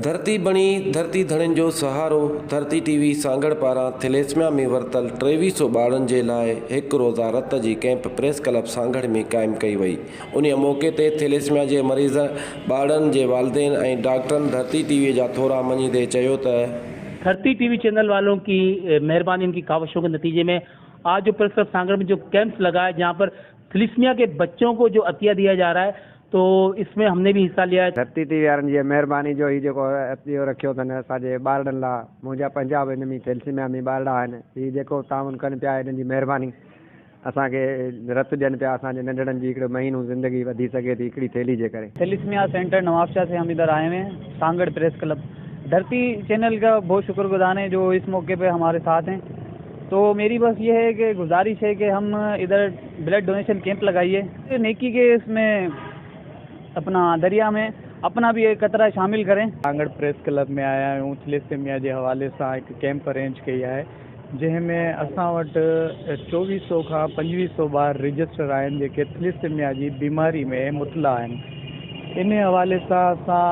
धरती बणी धरती धड़नि जो सहारो धरती टीवी सांगड़ पारां थैलेसमिया में वरतल 2300 ॿारनि जे लाइ हिकु रोज़ा रत जी कैंप प्रेस क्लब सांगड़ में क़ाइमु कई वई। उन मौक़े ते थैलेसमिया जे मरीज़ ॿारनि जे वालिदैन ऐं डॉक्टरनि धरती टीवी जा थोरा मञीदे चयो त धरती टीवी चैनल वालों की मेहरबानी, उनकी काविशों के नतीजे में आज जो प्रेस क्लब सांगड़ में जो कैंप लगा है, जहाँ पर थैलेसीमिया के बच्चों को जो अतिया दिया जा रहा है, तो इसमें हमने भी हिस्सा लिया है। धरती टीवी वारनि जी मेहरबानी जो ही जेको अतियो रखियो अथनि असांजे ॿारनि लाइ। मुंहिंजा पंजाब हिन में थैलेसीमिया में ॿारड़ा आहिनि। हीअ जेको ताउन कनि पिया, हिननि जी मेहरबानी असांखे रत ॾियनि पिया। असांजे नंढड़नि जी हिकिड़ो महीनो ज़िंदगी वधी सघे थी हिकिड़ी थैली जे करे। थैलेसीमिया सेंटर नवाबशाह से हम इधर आए हुए हैं, सांगड़ प्रेस क्लब। धरती चैनल का बहुत शुक्रगुजार हैं जो इस मौके पे हमारे साथ हैं। तो मेरी बस ये है कि गुजारिश है कि हम इधर ब्लड डोनेशन कैंप लगाइए, नेकी के इसमें अपना दरिया में अपना भी एक कतरा शामिल करें। सांगड़ प्रेस क्लब में आया हूँ। थैलेसीमिया के हवाले से एक कैंप अरेंज किया है, जंहिंमें असां वटि 2400 खां 2500 ॿार रजिस्टर आहिनि जेके थैलेसीमिया जी बीमारी में मुतला आहिनि। इन हवाले सां असां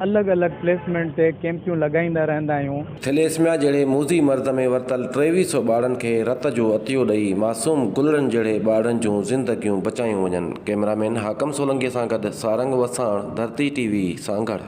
अलग अलग प्लेसमेंट ते कैंपियूं लगाईंदा रहंदा आहियूं। थैलेसमिया जहिड़े मूज़ी मर्ज़ में वरतल 2300 ॿारनि खे रत जो अतियो ॾेई मासूम गुलरनि जहिड़े ॿारनि जूं ज़िंदगियूं बचायूं वञनि। कैमरामैन हाकम सोलंकीअ सां गॾु सारंग वसाण, धरती टीवी सांगड़।